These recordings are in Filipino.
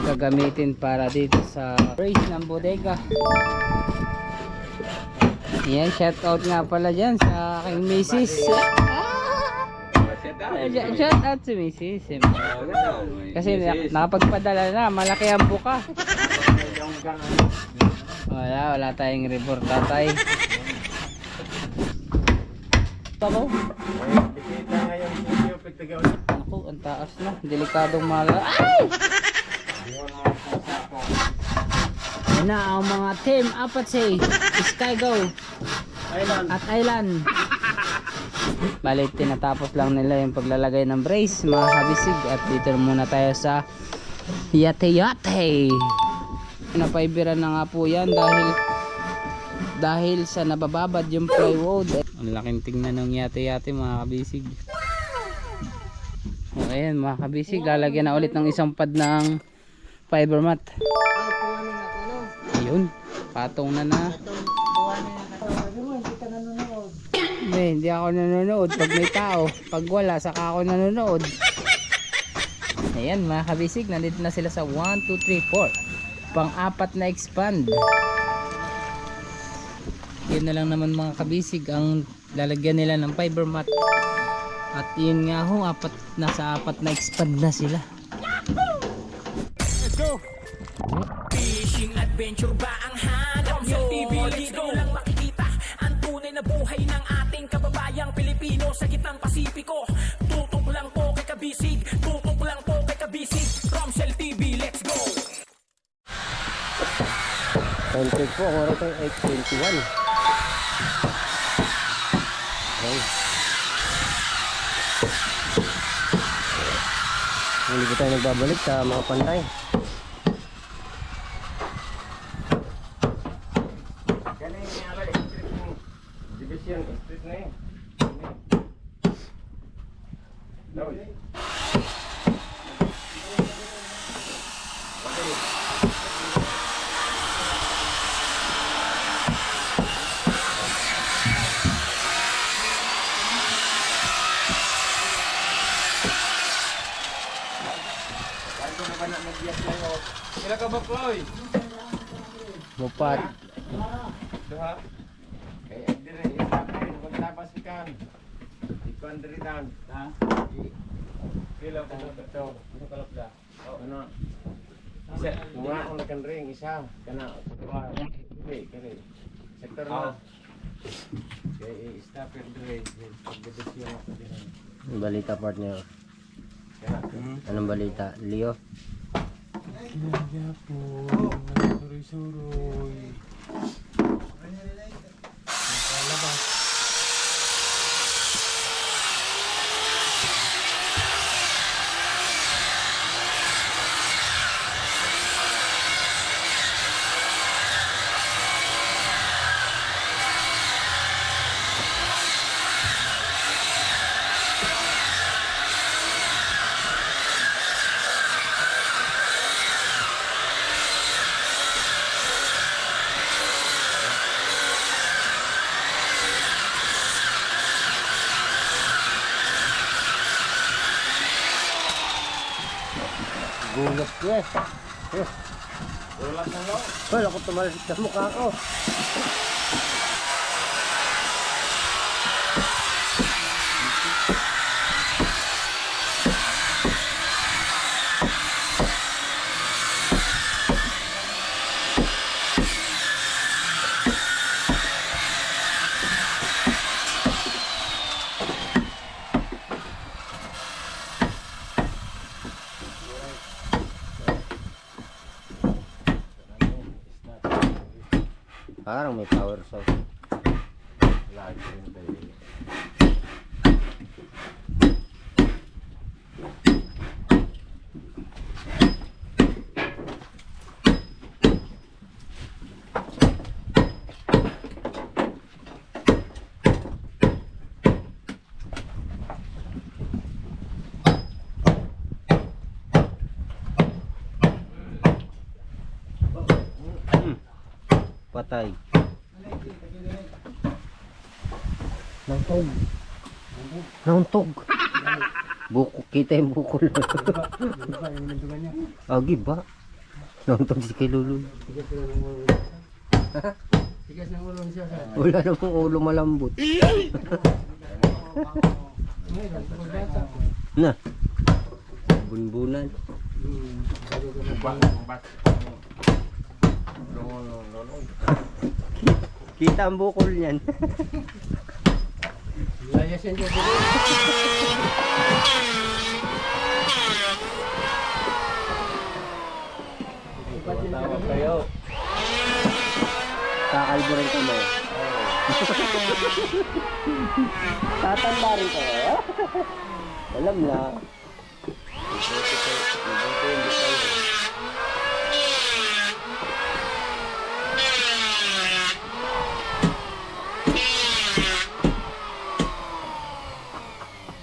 gagamitin para dito sa brace ng bodega. Yan, shout out nga pala dyan sa aking misis. Shout out si misis. Kasi nakapagpadala na, malaki ang buka. Wala tayong report tatay. Ako, ang taas na, delikadong mala. Ay! Yan na ang mga team Apache, Skygo at Island. Balik, tinatapos lang nila yung paglalagay ng brace mga kabisig. At dito muna tayo sa yate. Napaibiran na nga po yan dahil sa nabababad yung plywood. Ang laking tingnan ng yate mga kabisig. O ayan mga kabisig, lalagyan na ulit ng isang pad ng fiber mat. Ayun, patong na. Hindi ako nanonood pag may tao. Pag wala, saka ako nanonood. Ayan mga kabisig, nandito na sila sa 1, 2, 3, 4. Pang-apat na expand. Yun na lang naman mga kabisig ang lalagyan nila ng fiber mat. At yun nga ho, nasa apat na expand na sila. Let's go! Fishing adventure ba ang hanap sa TV? Dito lang makikita ang tunay na buhay ng ating kababayang Pilipino sa gitnang Pasipiko. Tutok lang po kay Kabisig, tutok lang po kay Kabisig. Romsel TV, let's go! Time check po, kung oras ay 8:21. Okay. Hindi po tayo nagbabalik sa mga pantay. Division street na yun. Kailan ka ba, Floy? Mupat. Duha? Kaya dire, isapin, magtabas ikan. Ikuan diri tan. Ha? Kailan ka ba ito? Ano kalap da? Ano? Isa, mga akong nakan ring, isa. Kana, kiri. Sektor na. Kaya i-stopper dire. Pagdedesyon ako din. Ang balita partner. Kana. Anong balita? Leo? Kaya po. Suroy-suroy. Nakalabas. Gulat ko eh. Ulat na lo. Wala ko tumalasik sa mukha ko. Parang may power source. Lagi rin tayo. Patay. Nauntog. Nauntog. Buko, kita yung bukol. Agi ba? Nauntog si kay Lulu. Tigas na ng ulo. Tigas ng ulo siya. Wala namang ulo malambot. Ngayon, sa bata. Na. Bunbunan. Bago ka na. Bat. No. Kita ang bukol niyan. Layas yan dyan. Tawag kayo. Kakalbo rin kami. Tatanda rin kayo. Alam na. Mabuti hindi kayo.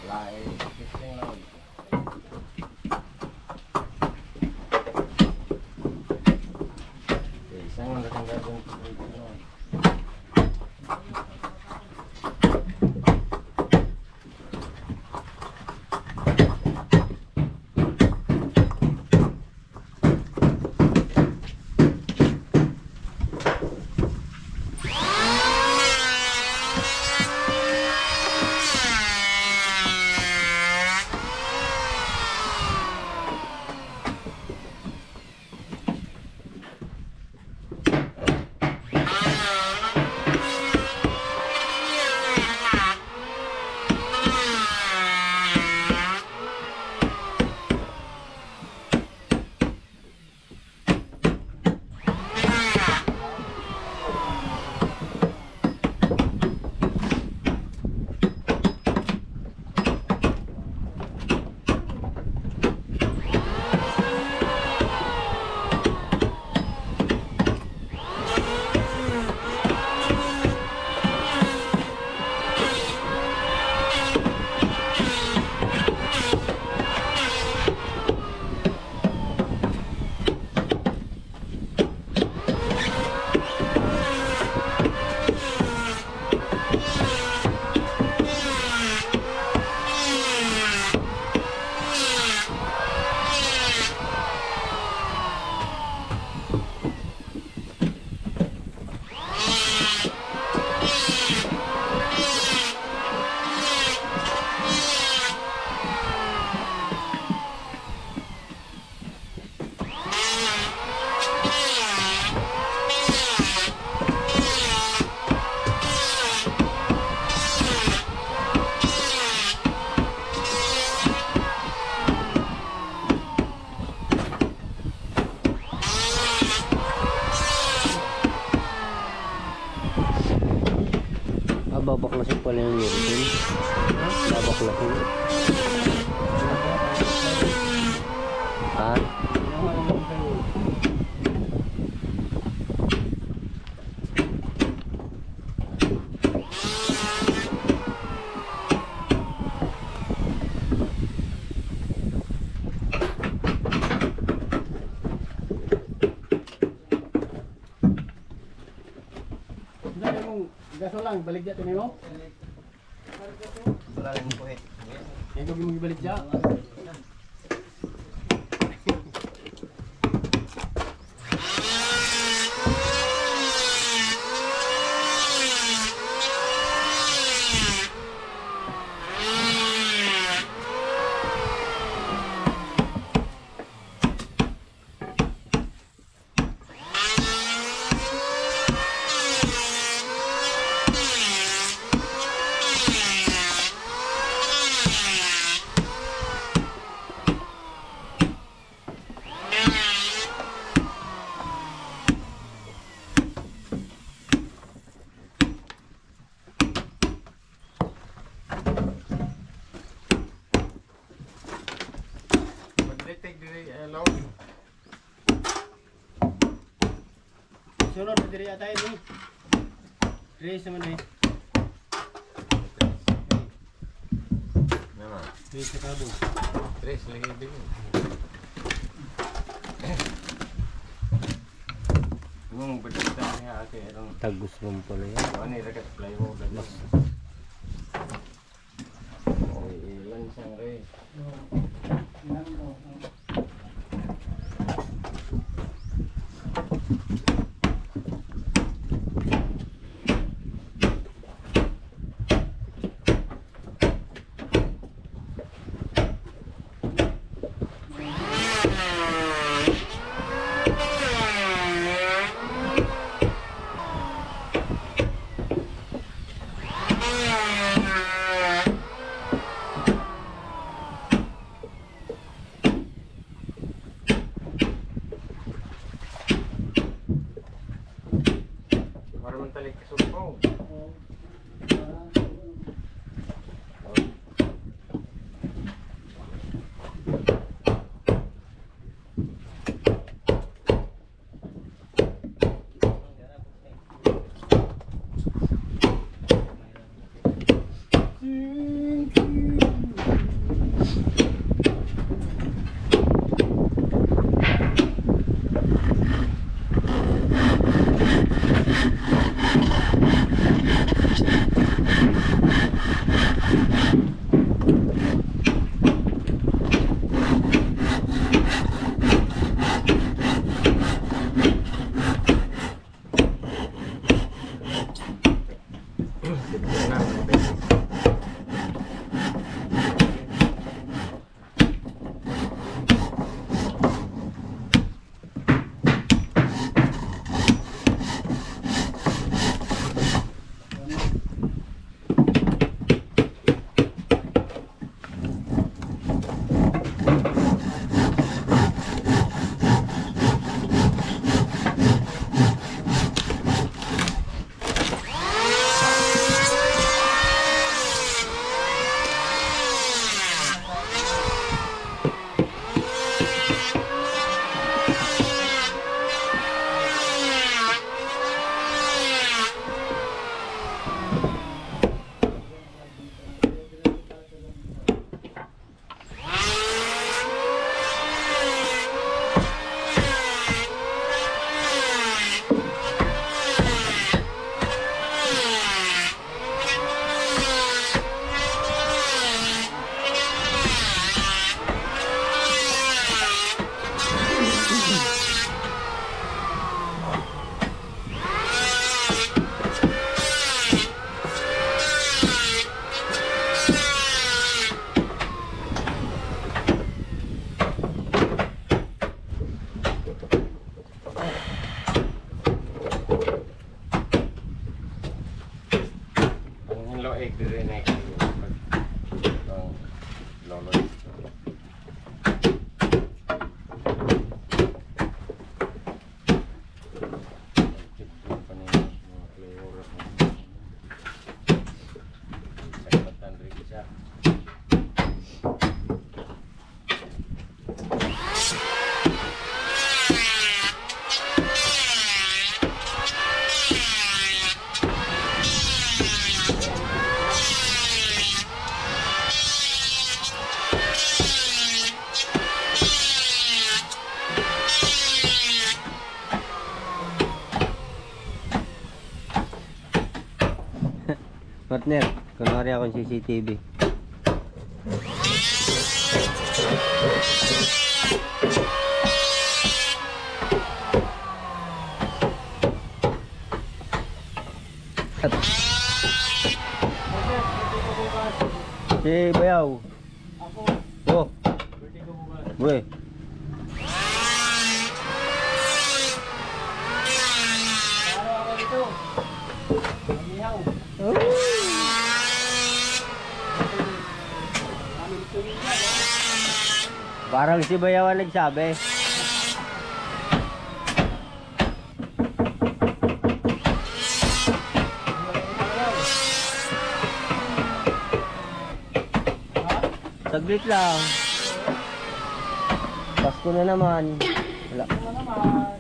Lain, fishing rod. Isang malaking gagawin ko dito. Babaklasin pala yung yun. Babaklasin. Ha? Gaso lang, balik dyan, tinay mo? Wala rin po eh. Yan ko balik dyan. Mag-detect diri, hello. Sunod, diri atay ni. Trace naman eh. Naman. Trace sa kabo. Tres lagi din. Nung berita niya ate erong Tagus mo pala yan. ano rakat play mo mas. Oh, ilan siyang re. balik ka sumpong. Ang loeg dire na ang loloy. Partner, kunwari akong CCTV. Si Bayaw. Ako. Oh. Gue. Parang si Bayaw ang nagsabi. Saglit lang. Pasko na naman.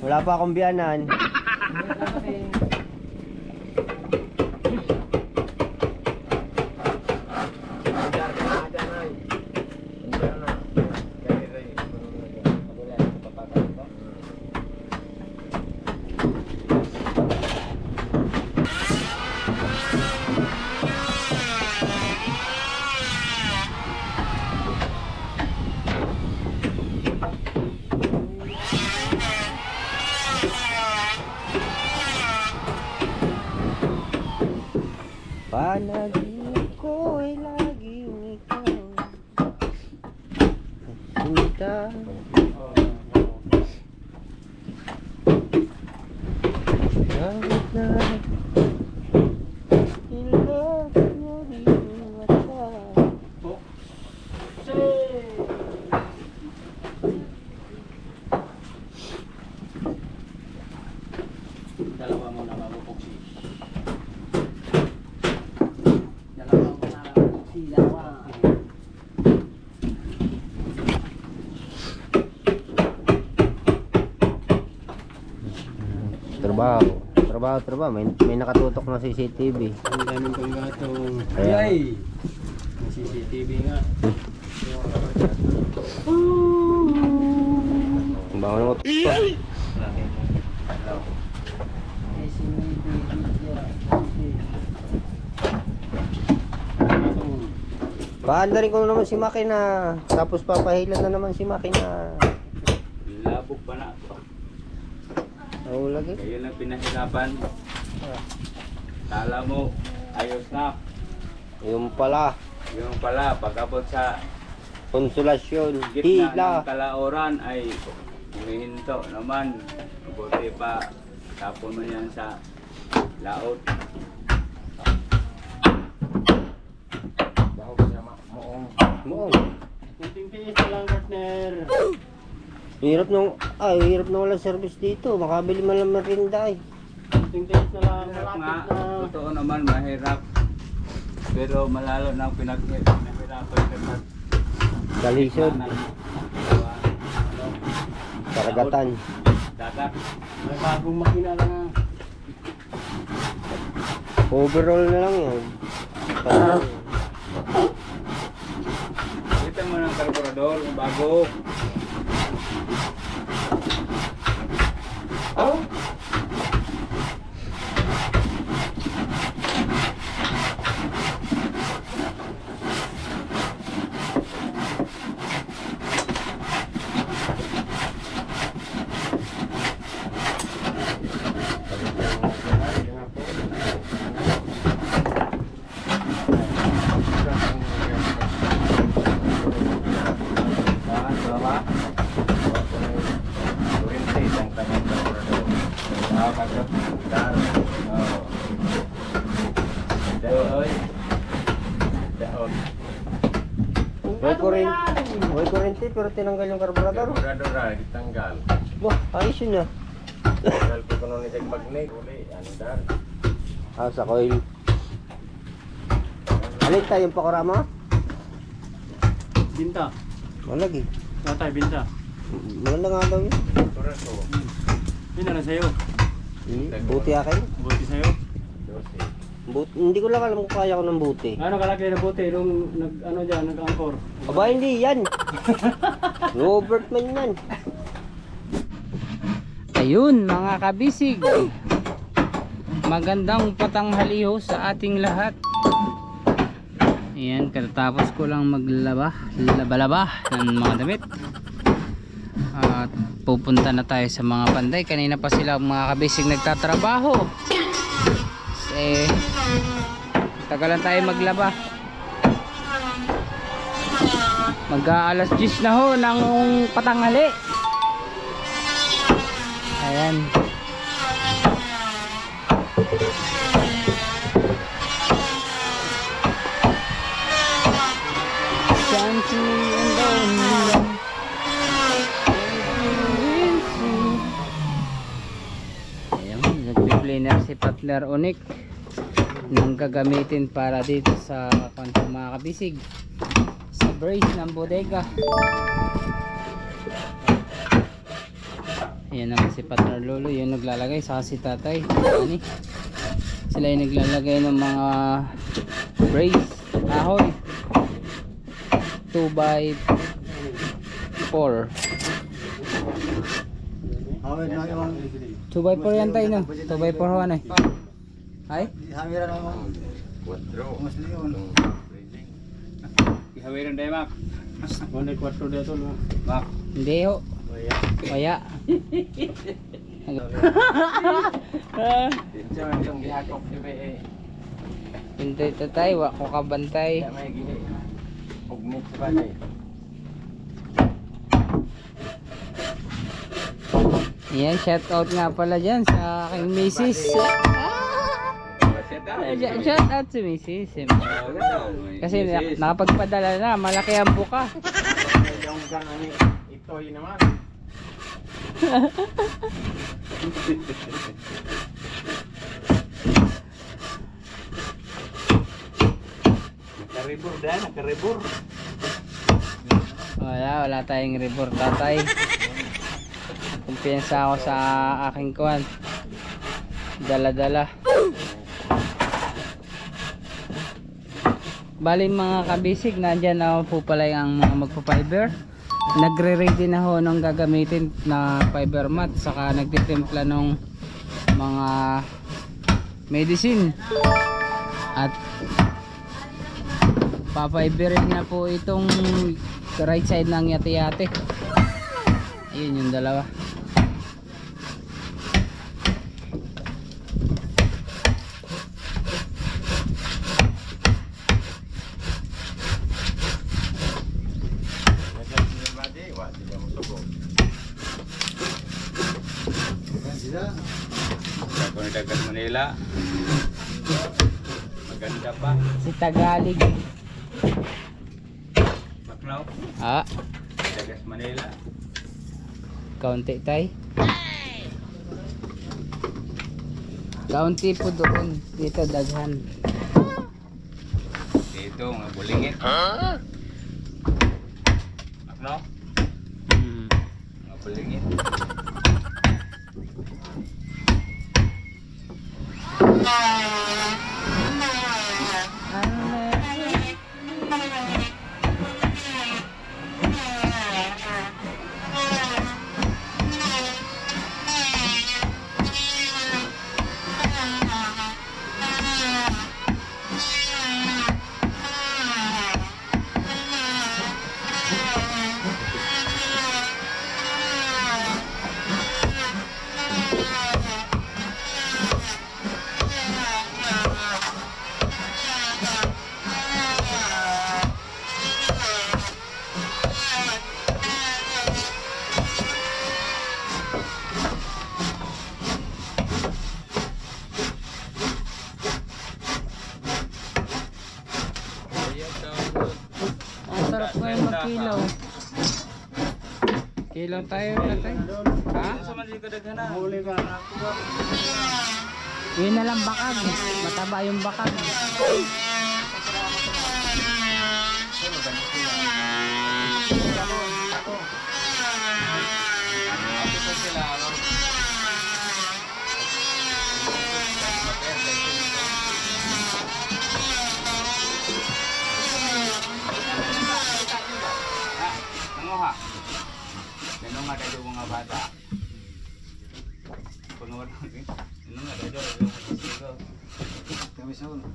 Wala pa akong biyanan. Panaginip ko ay laging ikaw. Sinta. Langit na ilag niya rin mata. Dalawa mo na mabubuksi. Trabaho. May nakatutok na CCTV. Ang daming panggatong. Kaya- Ay! May CCTV nga. Ang bango ng utok pa. Paandarin ko na naman si Makina. Tapos papahilan na naman si Makina. Labog pa na. Oo, lagi. Kayo lang pinahirapan. Kala mo, ayos na. Yung pala, Yung pala, pagkabot sa konsolasyon, gitna hila. ng kalauran ay humihinto naman. Buti pa, tapon mo yan sa laot. Oo. Kunting tiis na lang, partner. Hirap na walang service dito. Makabili man lang merinda ay. Kunting tiis na lang. Mahirap nga, Malapit na. totoo naman mahirap. Pero malalo na ang pinaghirapan ka Kalisod, karagatan. dagat. May bagong makina na nga. Overall na lang yun. Kita mo ng karburador, bago. May kurente pero tinanggal yung karburador. Karburador ay ditanggal. Wah, ayos yun ah. Tanggal ko kuno ni Jack Magnet. Uli, andar. Sa coil. Alin tayo yung pakorama? Binta. Malagi. Tatay, binta. Maganda nga daw yun. Turaso. Yun na lang sa'yo. Buti akin. Buti sa'yo. Hindi ko lang alam kung kaya ko ng buti. Ano kalaki na buti nung nag-angkor? Aba, hindi yan. Robert man yan. Ayun mga kabisig, magandang patanghaliho sa ating lahat. Ayan, katatapos ko lang laba ng mga damit. At pupunta na tayo sa mga panday. Kanina pa sila mga kabisig nagtatrabaho. Tagalan tayo maglaba. Mag-aalas 10 na ho ng patanghali. Ayan. Ayan, nagpi-planer si Partner Onik nang gagamitin para dito sa kantong mga kabisig sa brace ng bodega. Ayan naman si Partner Lolo, yung naglalagay sa si Tatay. Ani? Sila yung naglalagay ng mga brace ahoy 2x4. 2x4 yan tayo no? 2x4 ho ano eh? Ay? Ihawiran tayo, Mac. Ano yung 4 dito no? Mac. Hindi ho. Kaya. Dito man itong gihakop ni Be. Hindi tatay, wako kabantay. Kaya may gihi. Ugnit sa balay. Yan, shout out nga pala dyan sa aking misis. Shout out si misis. Kasi nakapagpadala na, malaki ang buka. Yung ganani, ito yun naman. Nakaribor dahil, nakaribor. Wala tayong report tatay. Kumpiyansa ako sa aking kuwan. Dala-dala. Bali mga kabisig, nandyan na po pala ang mga magpa-fiber. Nagre-ready na ho ng gagamitin na fiber mat, saka nagtitimpla ng mga medicine. At pa-fiberin na po itong right side ng yate-yate. Ayun yung dalawa. Kung dagat Manila, maganda pa. Si Tagalog. Baklaw, Ah, dagat Manila. kaunti tay. Kaunti po doon. Dito daghan. Dito, mga bulingit. Baklaw, Hmm. mga bulingit. Ang sarap ngayon magkilaw. Kilaw tayo tatay. Ha? Yun na lang bakag. Mataba yung bakag. Nanguha. Ganun nga tayo mga bata. Pangawal mo rin. Ganun nga tayo. Kami sa ulo.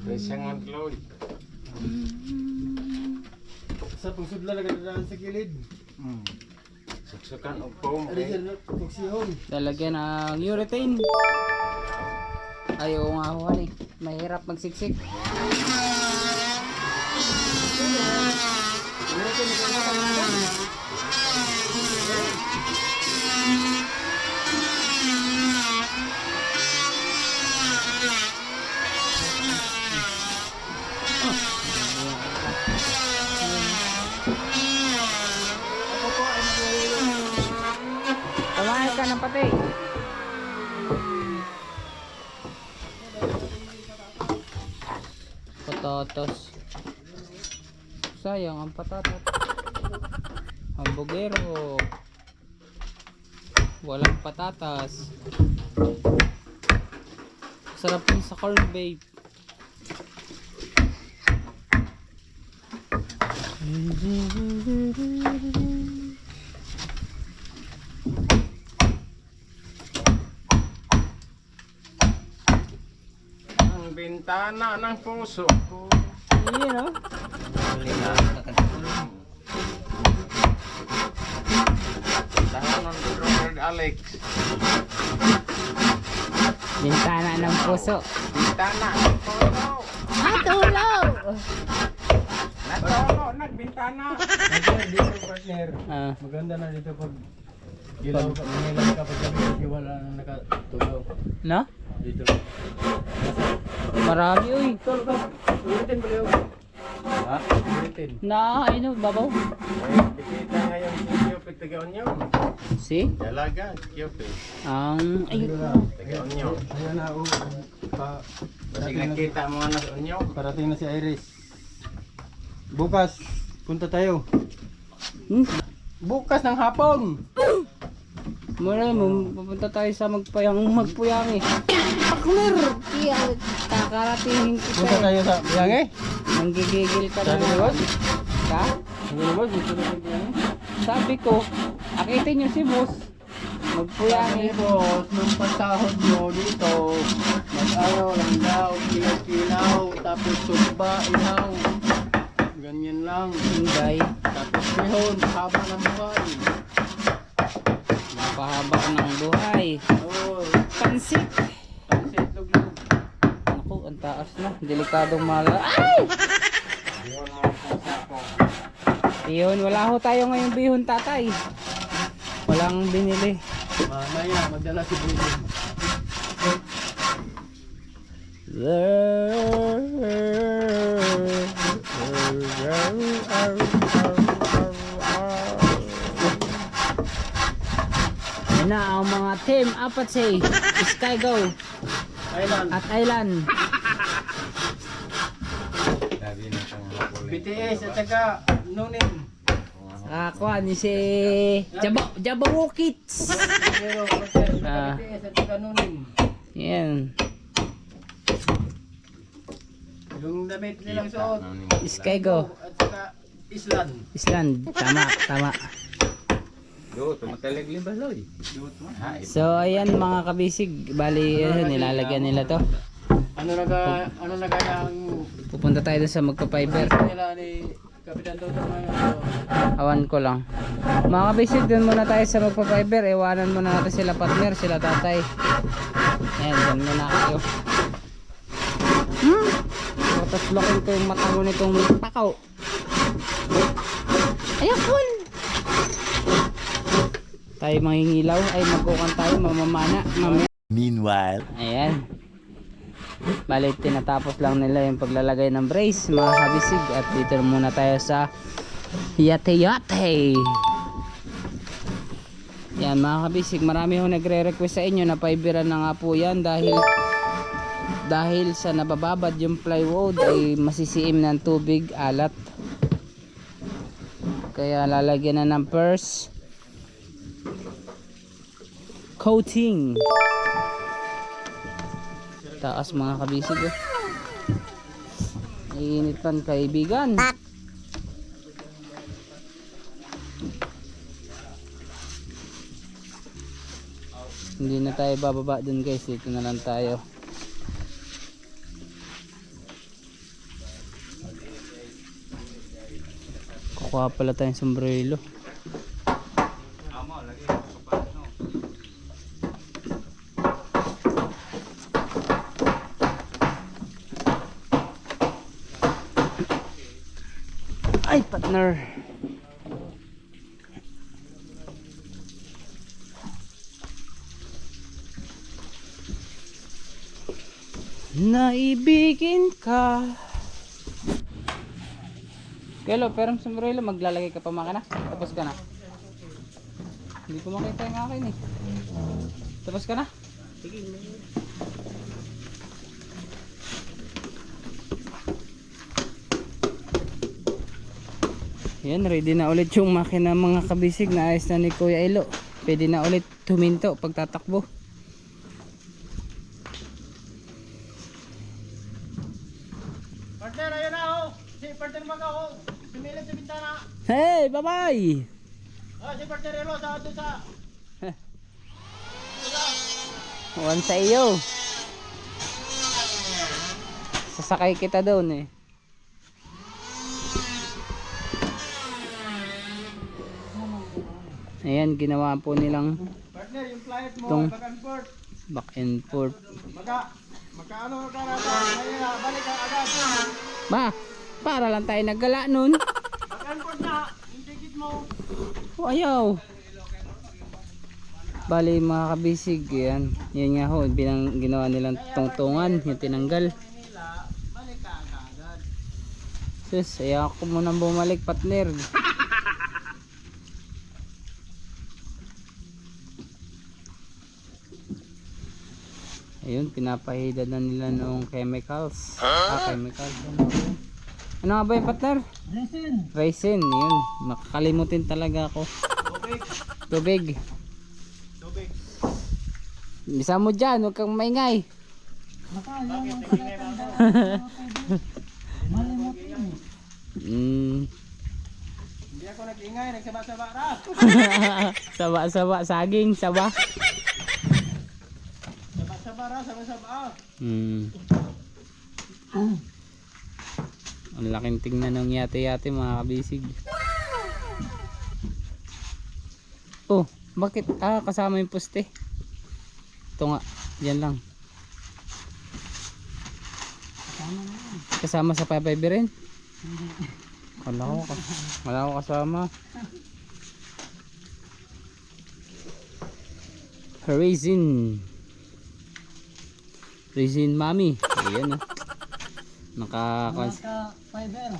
Presyangan Chloe. Sa pagsudla na kadadaan sa kilid. Suksukan o foam. Ano sir, tuksihon. Lalagyan ng urethane. Ayaw nga ho eh. Mahirap magsiksik. Kumain ka ng pati. Patatas. Sayang ang patatas. Hambugero. Walang patatas. Sarap yun sa corn babe. Bintana ng puso ko. Yun o. Tahanan ni Robert Alex. Bintana ng puso. Bintana ng puso. Natulaw! Natolo, nagbintana. Dito partner. Ah, Maganda na dito pag ilaw ka, mangilang ka pag gabi, wala nang nakatulaw. no? Dito. Marami uy. Tol ka. Ulitin pala yun. Ha? Ulitin. Na, ano, babaw. Ay, bikita ngayon si Cupid, taga-onyo. Si? Dalaga, Cupid. Ang, ayun. Taga-onyo. Ayan na, Kasi nakita mo nga sa onyo. parating na si Iris. Bukas, punta tayo. Bukas ng hapon. Muna mo, pupunta tayo sa magpuyang eh. Partner! Kaya, kakaratingin kita Punta eh. tayo sa Biyange. Nanggigigil ka na Sabi ni naman. boss? Ha? Ano naman, gusto na sa Biyange? Sabi ko, akitin nyo si boss. Magpuyang Sabi eh. ni boss, nung pasahod nyo dito, mag-ano lang daw, kilaw-kilaw, tapos sumba, ilaw. Ganyan lang. Hindi. Tapos mehon, haba ng buhay. Napahaba ng buhay. Oo, Pansit! pansit luglog. Naku, ang taas na. Delikadong mala. Ay! Yun mo po sa ako. Bihon, wala ho tayo ngayong bihon tatay. Walang binili. Mamaya, magdala si Bulong. Yan na ang mga team Apache, Sky Go Island. at Island. BTS at saka Nunin. Kuha ni si Jabawo Kids. Pero, Ah. BTS at saka Nunin. Yan. Yung damit nilang suot. Sky Go. At saka Island. Island. Tama, tama. Do, tumatalig libaloy. So ayan mga kabisig, bali nilalagyan nila to. Ano na kaya ang Pupunta tayo dun sa magpa-fiber. nila ni Kapitan Toto ngayon? Awan ko lang. Mga kabisig, dun muna tayo sa magpa-fiber. Iwanan muna natin sila partner, sila tatay. Ayan, dyan muna kayo. Tapos laking ko yung matango nitong takaw. Ayan, cool! Tayo mangingilaw, ay magkukan tayo, mamamana. Meanwhile. Ayan. Bali, tinatapos lang nila yung paglalagay ng brace, mga kabisig. At dito na muna tayo sa yate-yate. Yan mga kabisig, marami ho nagre-request sa inyo na paibiran na nga po yan dahil sa nabababad yung plywood ay masisiim ng tubig, alat. Kaya lalagyan na ng purse coating. Taas mga kabisig oh. Iinit pan kaibigan. Hindi na tayo bababa dun guys, dito na lang tayo. Kukuha pala tayong sombrero. Ay, partner. Naibigin ka. Kelo, pero sombrero, maglalagay ka pa maka na. Tapos ka na. Hindi ko makita yung akin eh. Tapos ka na. Sige. Yan, ready na ulit yung makina mga kabisig na ayos na ni Kuya Elo. Pwede na ulit tuminto pag tatakbo. Partner, ayun na ho! Si partner mag ako! Sumilip sa bintana! Hey, bye-bye! Si partner Elo, sa ato sa... One sa iyo. Sasakay kita doon eh. Ayan, ginawa po nilang Partner, yung flight mo, Tong- back and forth. back and forth. Magkaano ka na ba? Ngayon, balik ka agad. Ba, para lang tayo naggala nun. Back and forth na, yung ticket mo. Oh, ayaw. Bali mga kabisig, yan. Yan nga ho, ginawa nilang tungtungan, yung tinanggal. Manila, balik ka agad. Sus, ayaw ko munang bumalik, partner. Ayun, pinapahida na nila nung chemicals. Chemicals. Ano nga ba yung partner? Resin. Resin, yun. Makakalimutin talaga ako. Tubig. Tubig. Bisa mo dyan, huwag kang maingay. Mm. Hindi ako nag-ingay, nagsaba-saba ra. Saba-saba, saging, saba. Saba-saba ra, saba-saba. Mm. Ang laking tingnan ng yate-yate mga kabisig. Oh, bakit? Kasama yung poste. Ito nga, yan lang. Kasama sa papaybay rin? Wala ko kasama. Resin mami. Ayan oh. Fiber.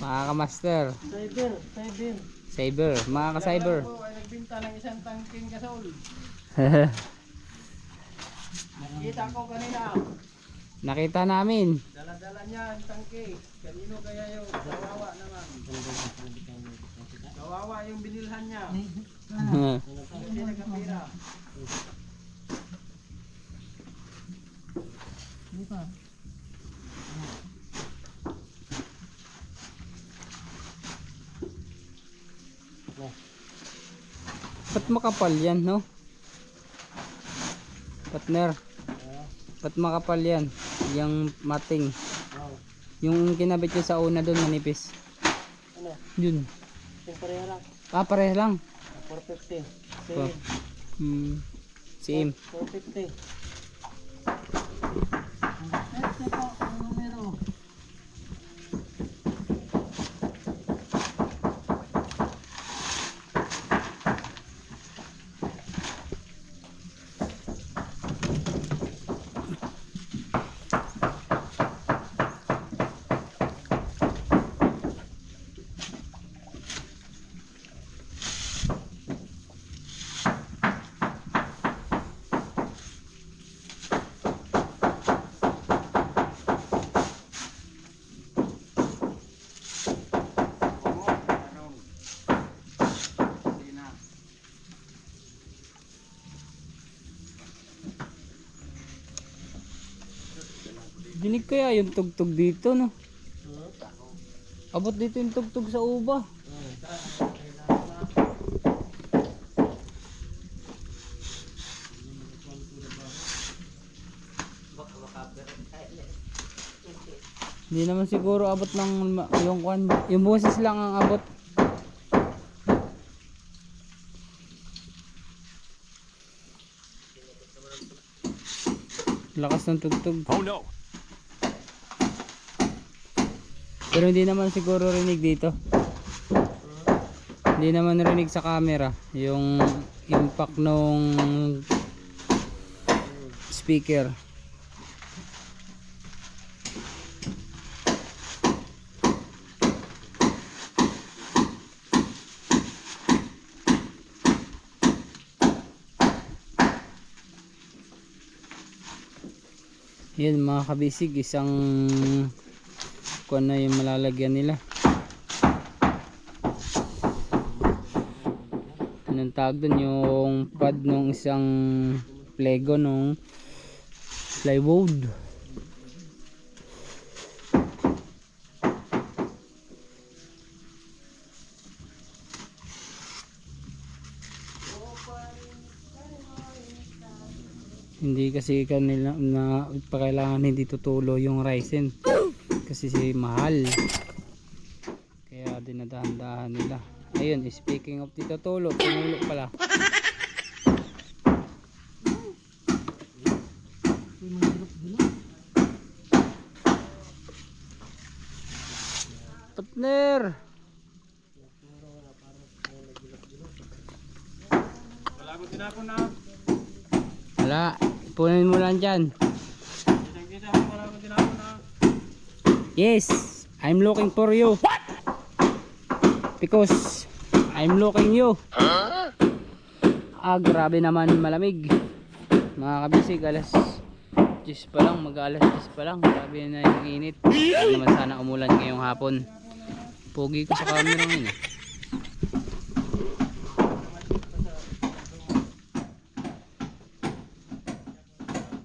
Makaka-master. Cyber. Cyber, makaka-cyber. Ako ay nagbinta ng isang tangking gasol. Nakita ko kanina. Nakita namin. Dala-dala niya ang tangke. Kanino kaya yung kawawa naman? Kawawa yung binilhan niya. Kasi nagkapira. Ba't makapal yan, no? Partner. Ba't makapal yan? Yung mating. Yung kinabit ko sa una doon manipis. Ano? Yun. Pareha lang. Pareha lang. 450. Oh. Same. 450. Dinig kaya yung tugtog dito, no? Abot dito yung tugtog sa uba. Hindi naman siguro abot ng yung boses lang ang abot. Lakas ng tugtog. Oh no! Pero hindi naman siguro rinig dito. Hindi naman rinig sa camera yung impact nung speaker. Yan mga kabisig, isang kung ano yung malalagyan nila. Anong tawag dun? Yung pad nung isang plego nung plywood. Hindi kasi kanila na kailangan hindi tutulo yung Ryzen kasi mahal. Kaya dinadahan-dahan nila. Ayun, speaking of dito tulo, tumulo pala. Partner. Wala ko tinapon na. Wala, ipunin mo lang dyan. Kisa-kisa wala ko tinapon na. Yes, I'm looking for you. What? Because I'm looking you. Grabe naman malamig. Mga kabisig, alas 10 pa lang, mag-alas 10 pa lang. Grabe na yung init. Huwag naman sana umulan ngayong hapon. Pogi ko sa camera ngayon eh.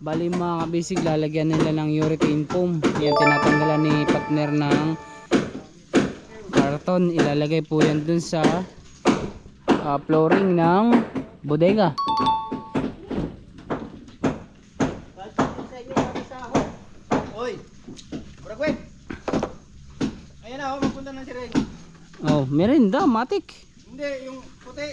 Bali mga kabisig, lalagyan nila ng urethane foam. Yan, tinatanggalan ni partner ng karton. Ilalagay po yan dun sa flooring ng bodega. Oy! Bragwet! Ayan na, magpunta na si Ray. Oh, merinda, matik. Hindi, yung puti.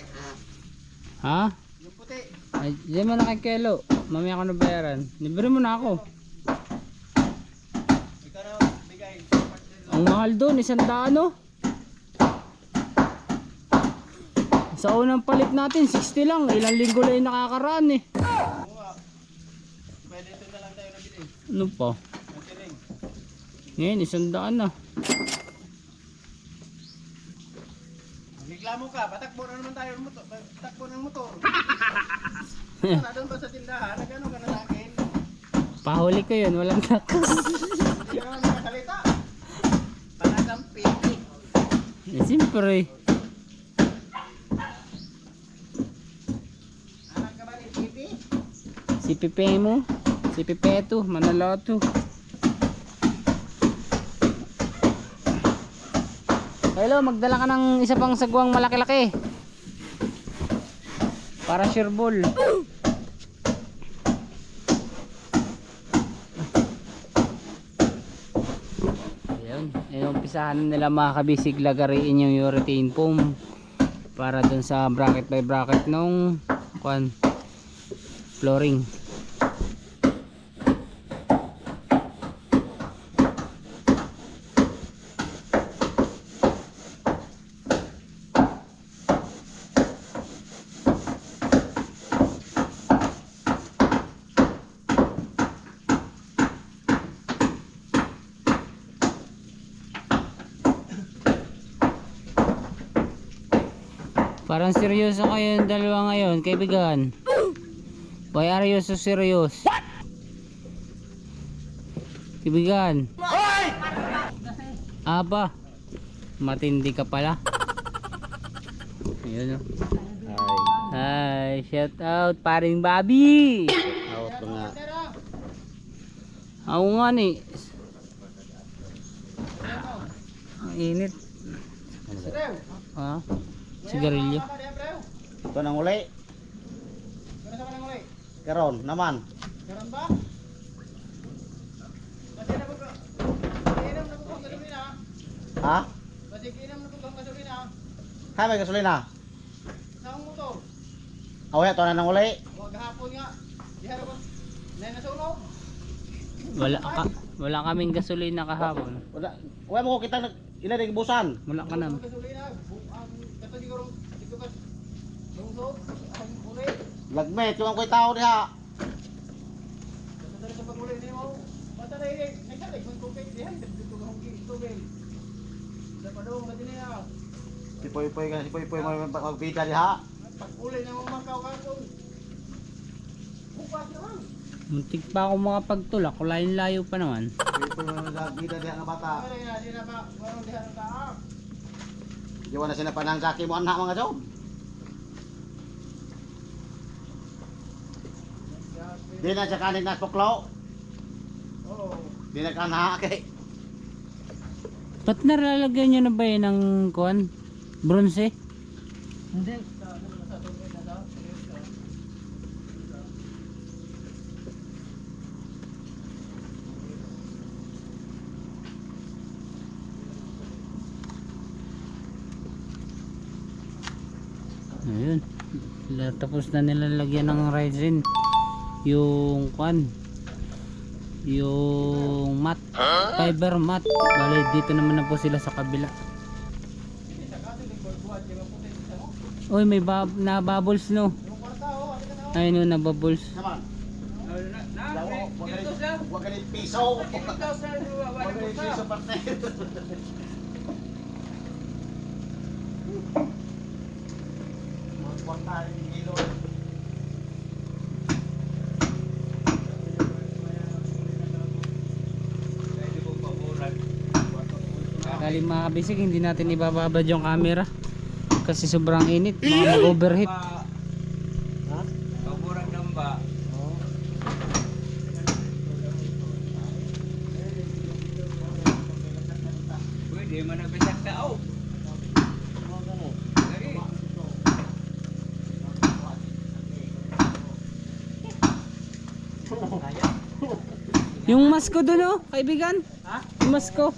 Ha? Yung puti. Ay, diyan mo na kay Kelo. Mamaya ko na bayaran. Libre mo na ako. Ikaw na bigay. Ang mahal doon, 100 no? Sa unang palit natin, 60 lang. Ilang linggo na yung nakakaraan eh. Oo nga. Pwede ito na lang tayo nabili. Ano pa? Nanti Ray. Ngayon, 100 na. Reklamo ka, patakbo na naman tayo ng motor. Patakbo ng motor. Na doon ba sa tindahan? Nagano ka na sa akin? Pahuli ko yun, walang takas. Hindi ka naman nakasalita. Talagang pipi. Eh, siyempre. Anak ka ba ni pipi? Si Pepe mo, si Pepeto, Manaloto. Hello, magdala ka ng isa pang sagwang malaki-laki. Para sure ball. Ayun, umpisahan nila mga kabisig lagariin yung urethane foam para dun sa bracket by bracket nung flooring. Parang seryoso kayo yung dalawa ngayon, kaibigan. Why are you so serious? What? Kaibigan. Aba, matindi ka pala. Ayun o. Hi, shout out paring Bobby. Out nga. Ako nga ni. Ang init. Ha? Sigarilyo. Ito nang uli. Kano sa kanang uli? Karon naman. Karon ba? Kasi na ba? Inom na po ang gasolina. Ha? Kasi inom na po ang gasolina. Hay may gasolina. Sa ang motor. Away to na nang uli. Huwag hapon nga. Diha na po. Nay nasunog. Wala kaming gasolina kahapon. Wala. Kuya mo ko kita ila ning busan. Wala ka na. Ang gasolina. Kato siguro dito ka. Lungsod. Ang uli. Lagmet yung koy tao diha. Kato sa pag-uli ni mo. Basta na ini. Nagsalig kung tubig diha. Dito ka hong tubig. Sa padong ba din niya. Sipoy-poy ka, sipoy-poy mo magbida diha. Pag-uli na mo makaw karon. Bukas naman. Muntik pa ako makapagtulak, layo pa naman. Sipoy mo magbida diha nga bata. Ano nga, di na ba? Walang diha ng taak. Di wala sila panang saki mo anak mga job. Di na siya kanin na puklo. Oo. Di na kana kay. Ba't nalalagyan nyo na ba yun ng bronze? Hindi. Sa tubig na daw. Ayun. Tapos na nila lagyan ng resin. Yung kwan. Yung mat. Fiber mat. Bale dito naman na po sila sa kabila. Uy, may na bubbles no. Ayun no, na bubbles. Wagalit piso. Wagalit piso partner. Magpapalin kilo. Kali mga kabisig, hindi natin ibababad yung camera kasi sobrang init, mga mag-overheat. Kaburang namba. Pwede man nabisak tao. Yung masko doon oh, kaibigan. Yung masko.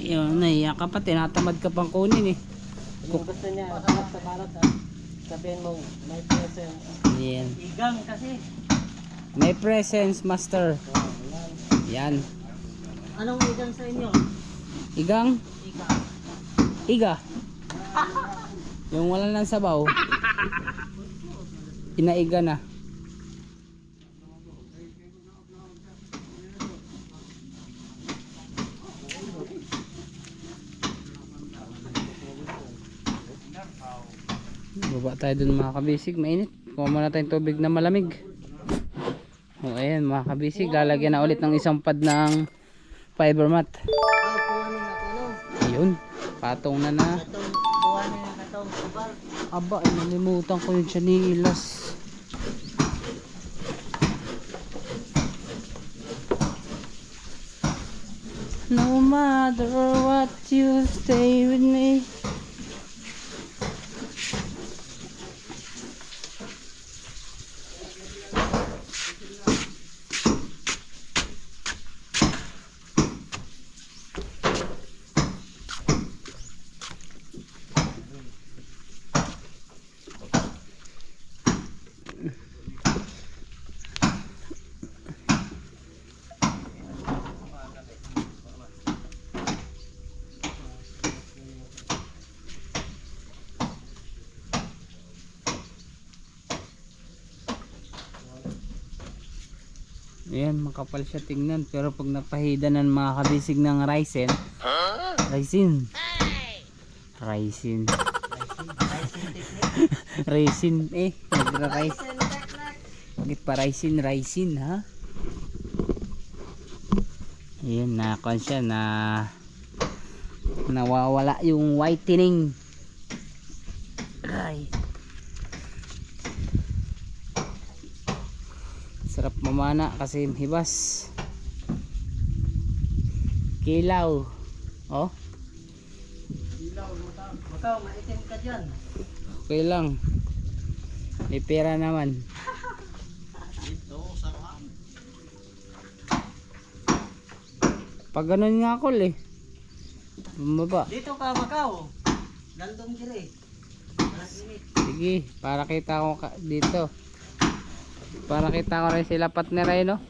Yun, naiyak ka pa, tinatamad ka pang kunin eh. Kung gusto niya, sa balot sabihin mo, may present. Yan. Igang kasi. May presence, master. Yan. Anong igang sa inyo? Igang? Iga. Yung wala ng sabaw. Inaiga na. Baba tayo dun mga kabisig, mainit. Kuha muna tayong tubig na malamig. O ayan mga kabisig, lalagyan na ulit ng isang pad ng fiber mat. Ayun, patong na na. Aba, nalimutan ko yung chanilas. No matter what, you stay with me. Ayan, makapal siya tingnan, pero pag napahida ng mga kabisig ng raisin, raisin nagra-rice. Bakit pa raisin ha? Ayan, nakon siya na nawawala yung whitening. Ay. Sarap mamana kasi hibas. Kilaw. Oh. Makaw, maitim ka dyan. Okay lang. May pera naman. Pag ganun nga ako eh. Bumaba. Dito ka, Makaw. Landong dire. Sige, para kita ko dito. Para kita ko rin sila partner ay no.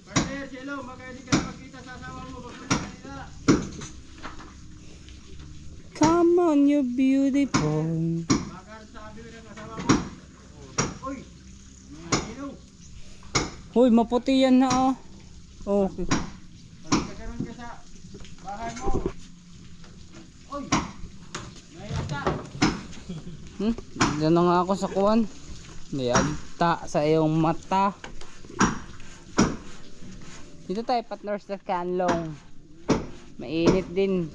Partner, hello, makaya di ka makita sa asawa mo. Come on, you're beautiful. Bakar sabi mo ng asawa mo. Uy, mga hilo. Hoy, maputi yan na oh. Okay. Pagkakaroon ka sa bahay mo. Uy, nahiyak ka. Diyan na nga ako sa kuwan. May agta sa iyong mata. Dito tayo partners sa Canlong. Mainit din.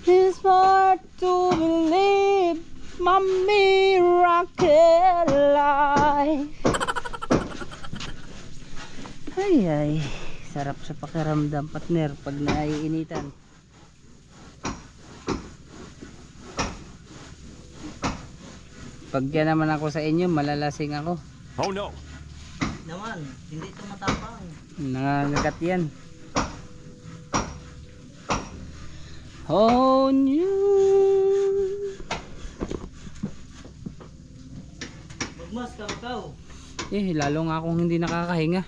It's hard to believe my miracle life. Ay ay, Sarap sa pakiramdam, partner, pag naiinitan. Pag yan naman ako sa inyo, malalasing ako. Oh no! Naman, hindi ito matapang. Nangangagat yan. Oh, no. Magmas ka ikaw. Lalo nga akong hindi nakakahinga.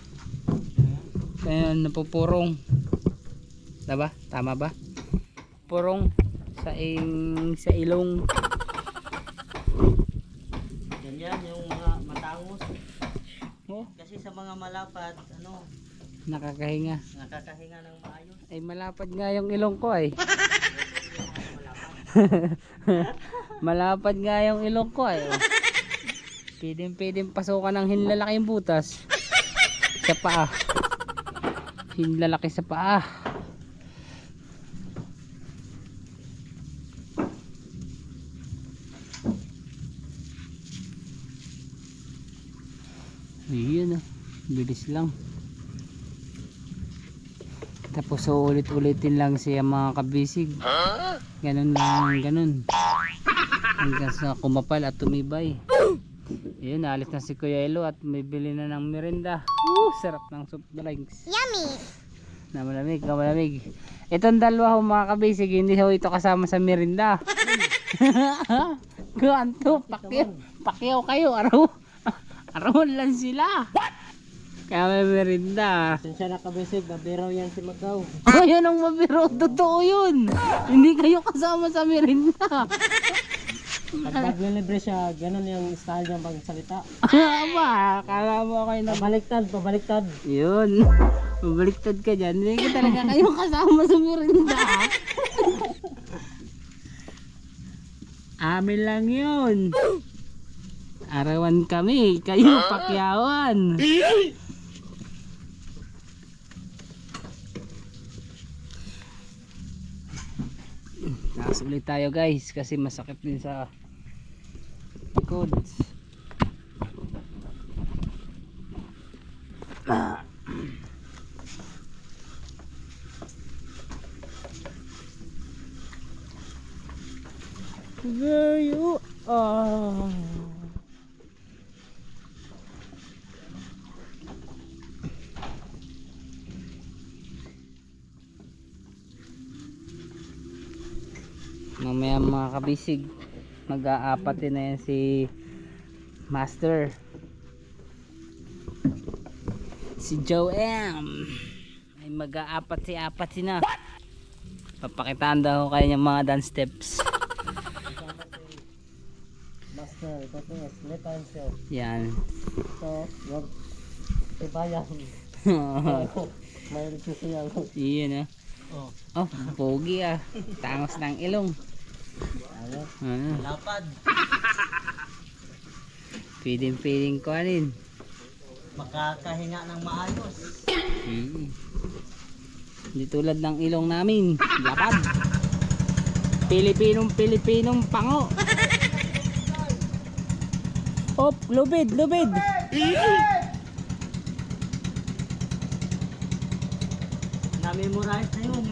Kaya napupurong. Diba? Tama ba? Purong sa ilong. Ganyan yung mga matangos. Oh, Kasi sa mga malapad, nakakahinga. nakakahinga ng maayos. Ay malapad nga yung ilong ko ay. Malapad nga yung ilong ko ay. Oh. Pwedeng pasukan ng hinlalaking butas. Sa paa. Hinlalaki sa paa. Ayun, bilis lang. Tapos ulit-ulitin lang siya mga kabisig. Ganun lang, ganun. Hanggang sa kumapal at tumibay. Ayun, naalis na si Kuya Elo at may bili na ng merinda. Sarap ng soft drinks. Yummy! Na malamig. Itong dalawa ho mga kabisig, hindi ho ito kasama sa merinda. Ganto, pakyaw kayo, araw lang sila. Kaya may merinda. Sensya na kabisig, mabiro yan si Magaw. Yun ang mabiro, totoo yun. Hindi kayo kasama sa merinda. Pag naglibre siya, ganun yung style niya magsalita. Aba, kala mo kayo na Pabaliktad. yun. Mabaliktad ka dyan. Hindi ka talaga kayo kasama sa merinda. Amin lang yun. Arawan kami, kayo pakyawan. Nakasulit tayo guys kasi masakit din sa likod. There you are. Mamaya mga kabisig, mag-aapat din na yan si Master, si Joem. Ay mag-aapat sina. Papakitaan daw kayo ng mga dance steps. Master, ito po, split and show. Yan. So, wag tibayan. Mayroon siya. Iyan oh, pogi tangos ng ilong. Lapad. Piling ko anin. Makakahinga ng maayos. Hindi tulad ng ilong namin, lapad. Pilipinong pango. Op, lubid. Na-memorize na yun,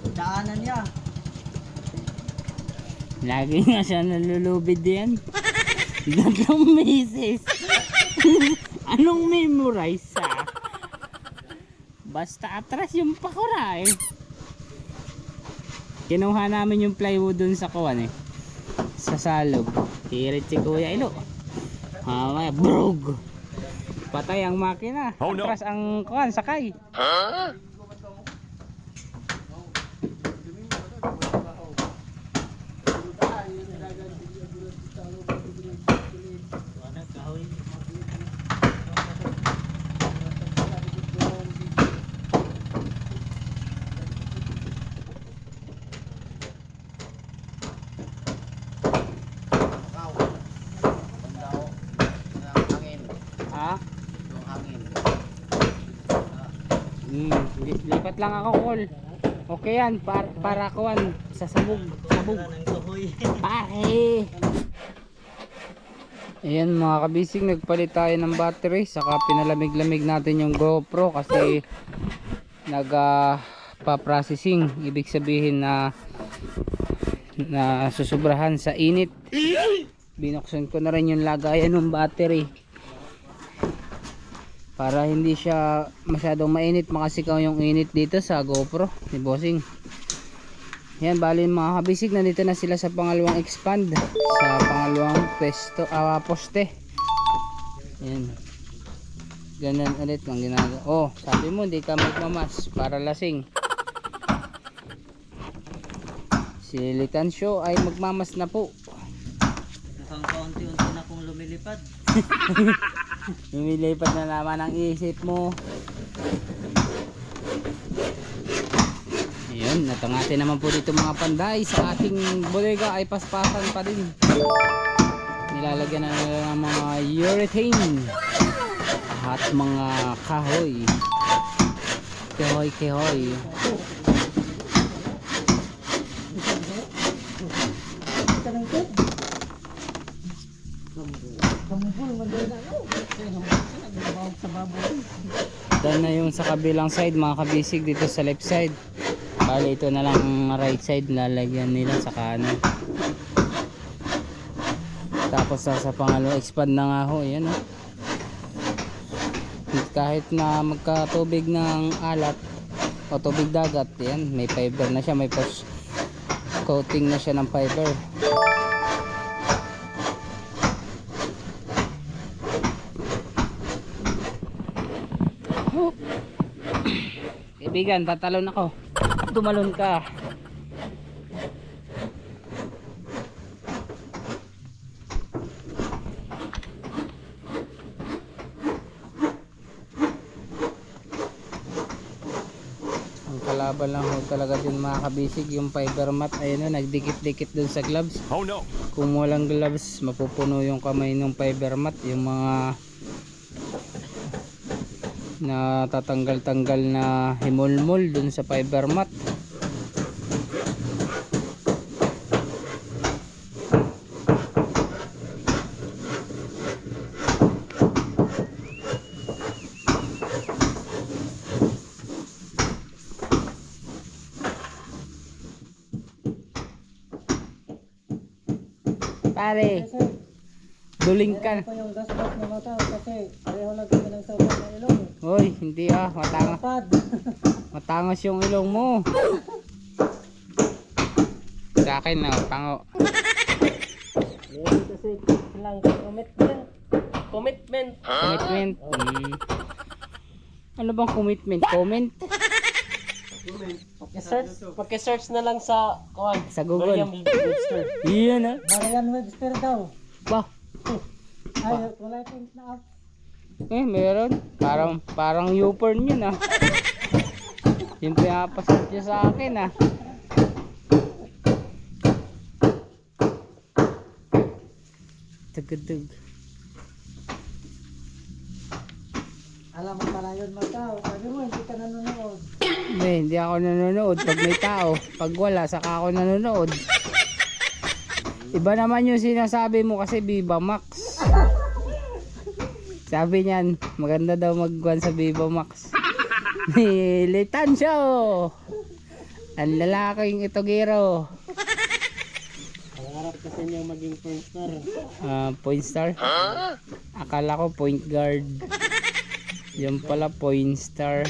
yung daanan niya. Lagi nga siya nalulubid yan. Tatlong meses. Anong memorize basta atras yung pakura Kinuha namin yung plywood dun sa kuwan sa salog. Hirit si Kuya Ilo. Mamaya brog. Patay ang makina. Oh, no. Atras ang kuwan sakay. Lipat lang ako, Col. Okay yan, para kuwan sa sabog. Pare. Ayan mga kabisig, nagpalit tayo ng battery, saka pinalamig-lamig natin yung GoPro kasi pa-processing, ibig sabihin na susubrahan sa init. Binuksan ko na rin yung lagayan ng battery para hindi siya masyadong mainit, makasikaw yung init dito sa GoPro ni Bossing. Yan, bali mga kabisig, nandito na sila sa pangalawang expand, sa pangalawang poste. Yan, ganun ulit ang ginagawa. Oh, sabi mo hindi ka magmamas para lasing. Si Litansyo ay magmamas na po. Mukhang kaunti-unti na kong lumilipad. Lumilipad na naman ang isip mo. Ayun, natangati naman po dito mga panday sa ating bodega ay paspasan pa din. Nilalagyan na nila ng mga urethane at mga kahoy. Kahoy. Dan na yung sa kabilang side mga kabisig, dito sa left side. Bali ito na lang right side lalagyan nila sa kanan. Tapos sa pangalo expand na nga ho, yan oh. Kahit na magkatubig ng alat o tubig dagat, yan may fiber na siya, may post coating na siya ng fiber. Kaibigan, tatalon ako. Tumalon ka. Ang kalaban lang ho talaga din mga kabisig, yung fiber mat. Ayun o, nagdikit-dikit dun sa gloves. Oh no. Kung walang gloves, mapupuno yung kamay ng fiber mat. Yung mga na tatanggal-tanggal na himulmul dun sa fiber mat. Pare, duling ka. Ito yung gasgas na mata kasi pareho lang kami ng sobrang na ilong. Hoy, hindi ah, matangos. Matangos yung ilong mo. Sa akin na, pango. Kasi lang commitment. Commitment. Ano bang commitment? Comment? Paki-search na lang sa Sa Google. Webster. Iyan ah. Marian Webster daw. Bah, Ay, wala yung na up. meron. Parang U-porn yun ah. Yung pinapasat niya sa akin ah. Tugtog. Alam mo pala yun Matao. Sabi mo, hindi ka nanonood. Hindi ako nanonood pag may tao. Pag wala, saka ako nanonood. Iba naman yung sinasabi mo kasi Viva Max. Sabi niyan, maganda daw magwan sa Viva Max. Ni Litansyo, ang lalaking itogero. Pangarap kasi niya maging porn star. Point star? Akala ko point guard. Yan pala point star.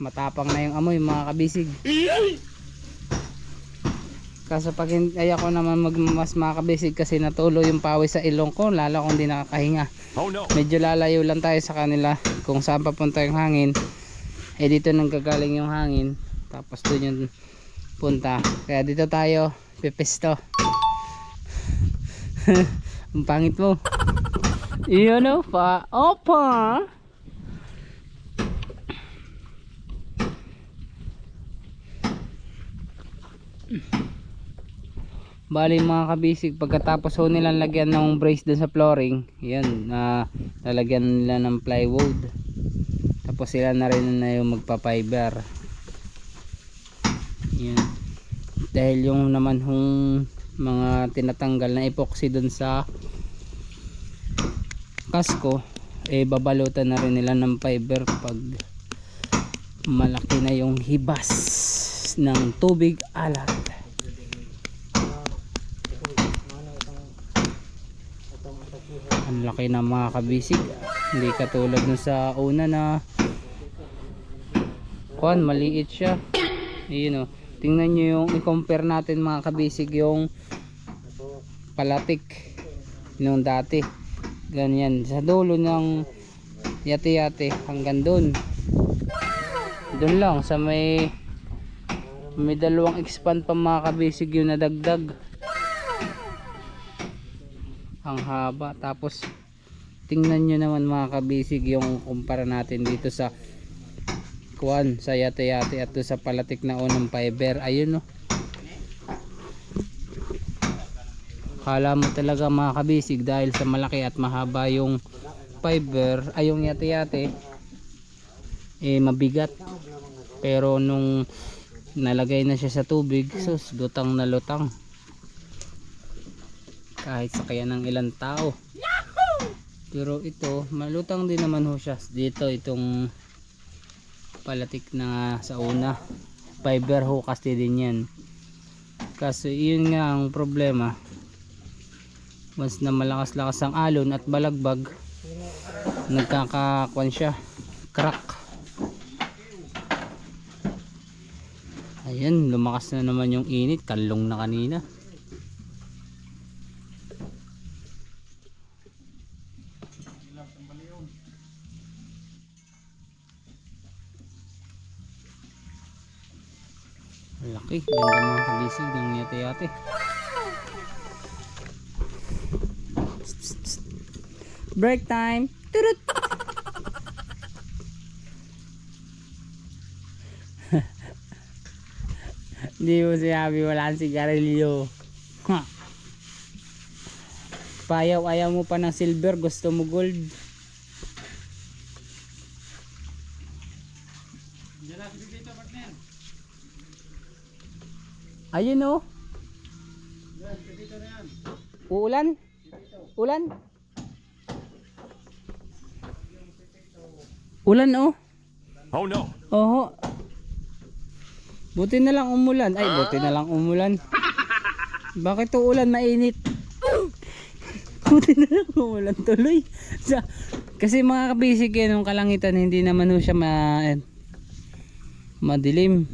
Matapang na yung amoy mga kabisig. Kaso pag ayoko naman mas mga kabisig kasi natulo yung pawis sa ilong ko, lalo kung di nakakahinga. Oh no. Medyo lalayo lang tayo sa kanila kung saan papunta yung hangin. Dito nang gagaling yung hangin, tapos doon yung punta. Kaya dito tayo pipisto. Ang pangit mo. Iyon o pa. Opa. Bali mga kabisig, pagkatapos ho nilang lagyan ng brace dun sa flooring, yan, lalagyan nila ng plywood. Tapos sila na rin na yung magpa-fiber. Yan. Dahil yung naman hong mga tinatanggal na epoxy dun sa kasko, babalutan na rin nila ng fiber pag malaki na yung hibas ng tubig alat. Ang laki na mga kabisig, hindi katulad nung sa una na maliit siya. Ayun, tingnan nyo yung i-compare natin mga kabisig yung palatik nung dati, ganyan sa dulo ng yate-yate hanggang doon lang sa may dalawang expand pa mga kabisig yung nadagdag. Ang haba. Tapos tingnan nyo naman mga kabisig yung kumpara natin dito sa sa yate-yate at sa palatik na unang fiber. Ayun, no, kala mo talaga mga kabisig dahil sa malaki at mahaba yung fiber ay yung yate-yate mabigat, pero nung nalagay na siya sa tubig, sus, lutang na lutang kahit sakayan ng ilang tao. Pero ito malutang din naman ho siya dito. Itong palatik na sa una fiber ho kasi din yan, kasi yun nga ang problema, once na malakas-lakas ang alon at balagbag, nagkakakuan siya, crack. Ayan, lumakas na naman yung init, kalong na kanina. Laki, ganda mga kabisig ng yate-yate. Break time. Turut. Hindi mo sinabi wala ang sigarilyo. Payaw-ayaw mo pa ng silver, gusto mo gold. Ayun, oh. Uulan? Ulan? Ulan, oh. Oh no. Oho. Buti na lang umulan. Ay, buti na lang umulan. Bakit to ulan mainit? Buti na lang umulan tuloy. Kasi mga kabisig yan, yung kalangitan hindi naman ho siya madilim.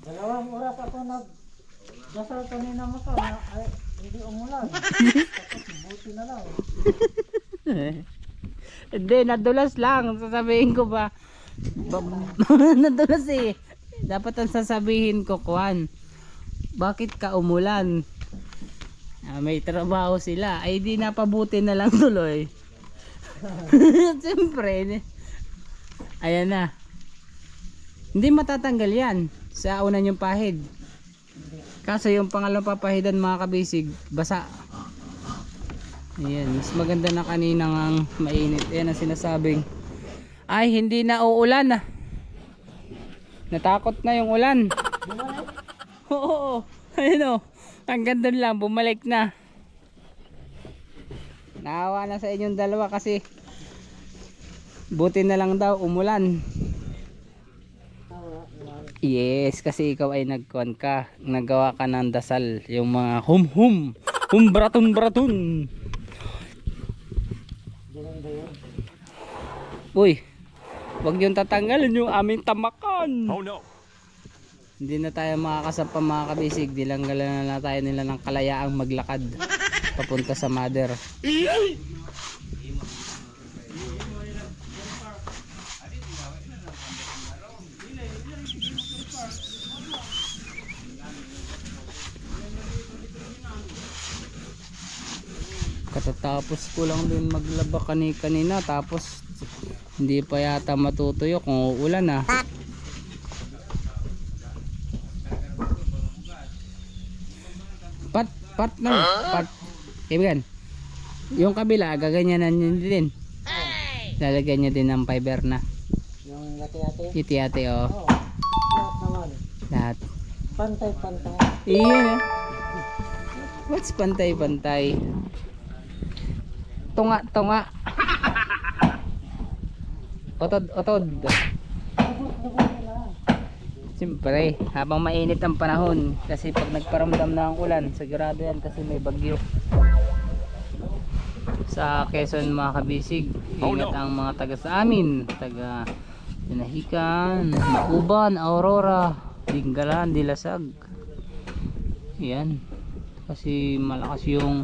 Dalawang oras ako nagdasal kanina mo sa ay hindi umulan. Buti na lang. Hindi, nadulas lang. Sasabihin ko ba? Nadulas eh. Dapat ang sasabihin ko, Kuan, bakit ka umulan? May trabaho sila. Ay di napabuti na lang tuloy. Siyempre. Ayan na. Hindi matatanggal yan sa una yung pahid. Kaso yung pangalawang papahidan mga kabisig, basa. Ayan, mas maganda na kaninang ang mainit. Ayan ang sinasabing, ay hindi na uulan na. Natakot na yung ulan. Oo, ayun o. Hanggang doon lang, bumalik na. Naawa na sa inyong dalawa kasi buti na lang daw umulan. Yes, kasi ikaw ay nagkuhan ka, nagawa ka ng dasal, yung mga braton. Uy, wag yung tatanggalin yung aming tamakan. Oh no. Hindi na tayo makakasampa mga kabisig, dilanggalan na tayo nila ng kalayaang maglakad papunta sa mother. Katatapos ko lang din maglaba kanina, tapos hindi pa yata matutuyo kung uulan na. Pat Kaibigan, yung kabila gaganyanan nyo din. Lalagyan nyo din ng fiber na Yung yate-yate. yate-yate, oh. Lahat naman. Lahat. Pantay-pantay. Iyan, what's pantay-pantay? Tunga. Otod. Siyempre, habang mainit ang panahon, kasi pag nagparamdam na ang ulan, sigurado yan kasi may bagyo. Sa Quezon mga kabisig, ingat ang mga taga sa amin, taga Pinahican, Macuban, Aurora, Dingalan, Dilasag. Yan. Kasi malakas yung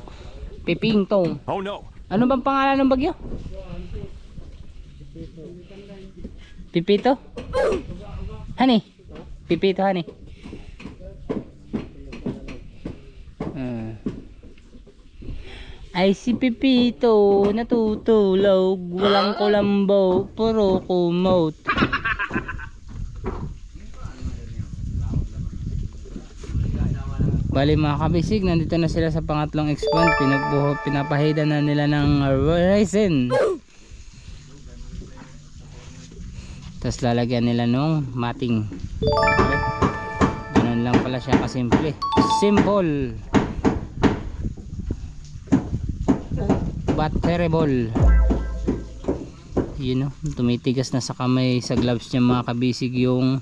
Pipingtong. Oh no. Ano bang pangalan ng bagyo? Pipito? Honey? Pipito, honey? Ay si Pipito natutulog, walang kulambaw, puro kumot. Bali mga kabisig, nandito na sila sa pangatlong expand. Pinapahida na nila ng resin. Tapos lalagyan nila nung mating. Okay. Ganun lang pala siya kasimple. Simple but terrible. Yun o, tumitigas na sa kamay, sa gloves niya mga kabisig yung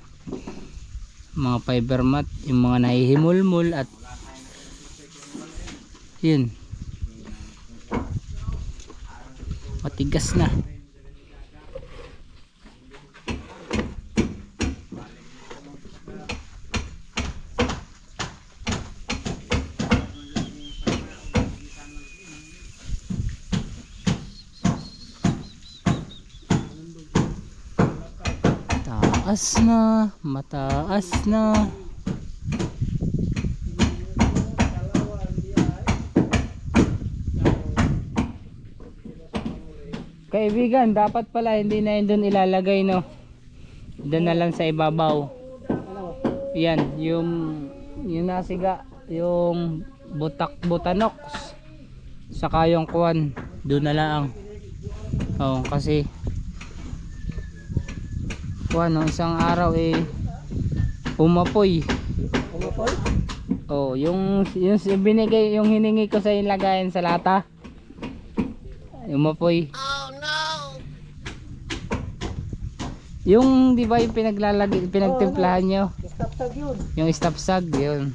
mga fiber mat, yung mga nahihimulmul at yun, matigas na. Mataas na, mataas na. Kaibigan, dapat pala hindi na yun doon ilalagay, no? Doon na lang sa ibabaw. Yan, yung nasiga, yung butanox, saka yung kuwan, doon na lang. Oh, kasi kuwan, isang araw umapoy. Oh, yung binigay, yung hiningi ko sa ilagayan sa lata, umapoy. Yung di ba yung pinagtimplahan nyo? Stop yun. Yung stop sag yun.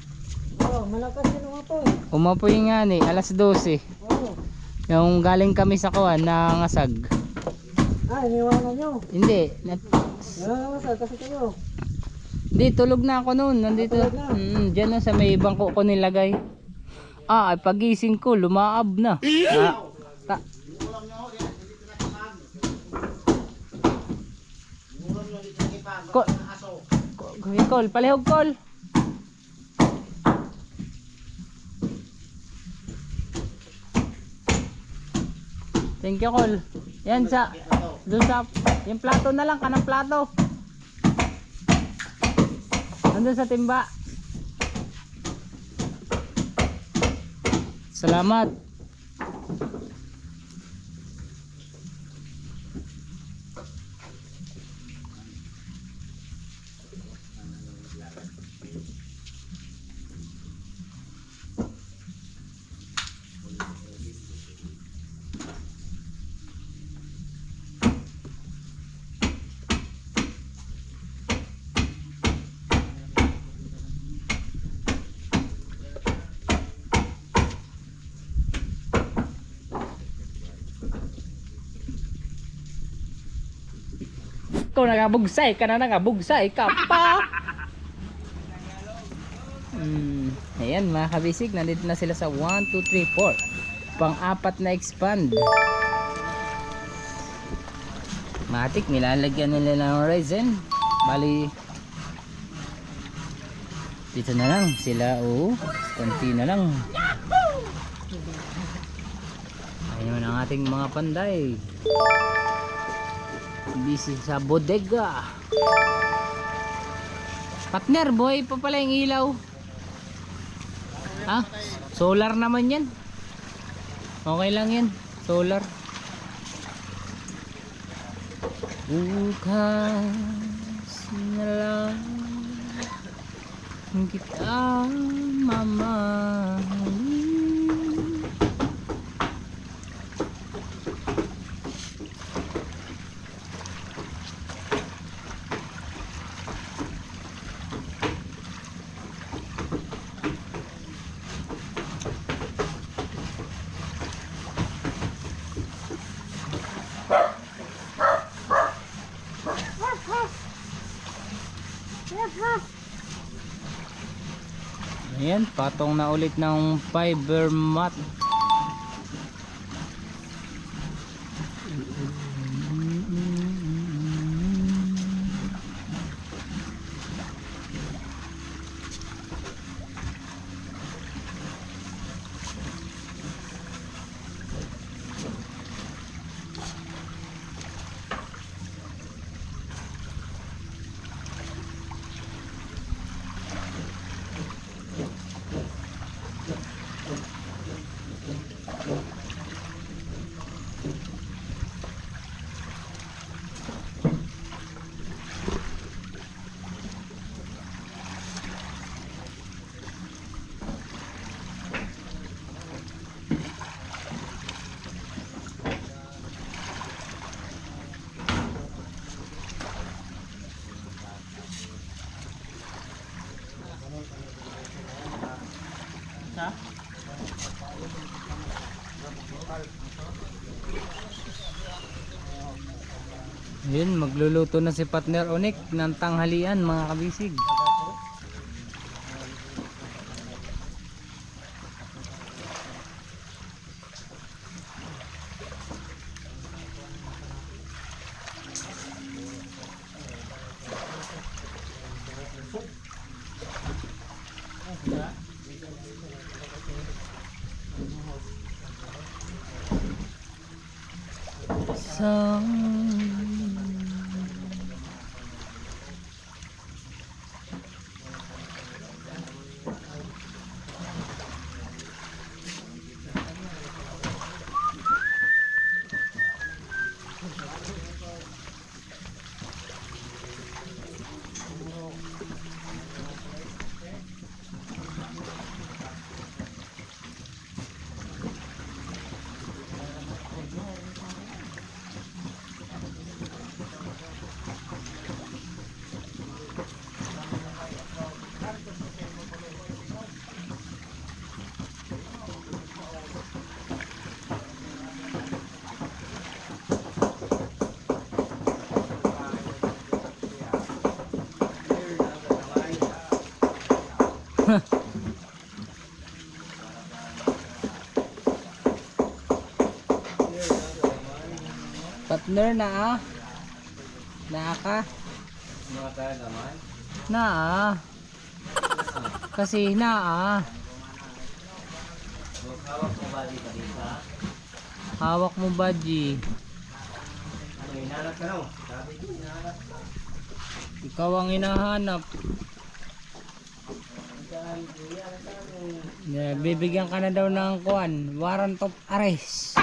Oh, malakas yun umapoy. Umapoy nga ni, alas 12. Oh. Yung galing kami sa kuwan na ngasag. Iniwanan nyo. Hindi. Nangangasag kasi kayo. Hindi, tulog na ako noon. Nandito. Diyan na sa may bangko ko nilagay. Ay pagising ko, lumaab na. Kol, palihog kol. Thank you kol. Yan sa doon sa yung plato na lang, kanang plato. Nandun sa timba. Salamat. Ikaw nagabugsay ka na, nagabugsay ka pa. Ayan mga kabisig, nandito na sila sa 1, 2, 3, 4 pang-apat na expand. Matik, nilalagyan nila ng resin. Bali dito na lang sila. Konti na lang. Ayun ang ating mga panday, busy sa bodega. Partner, boy pa pala yung ilaw. Ha? Solar naman yan. Okay lang yan, solar. Bukas na lang kita mamahalin. Ayan, patong na ulit ng fiber mat. Yun, magluluto na si partner Onik ng tanghalian mga kabisig. Partner na ka? Kasi hawak mo badji. Ikaw ang hinahanap. Bibigyan ka na daw ng warrant of arrest.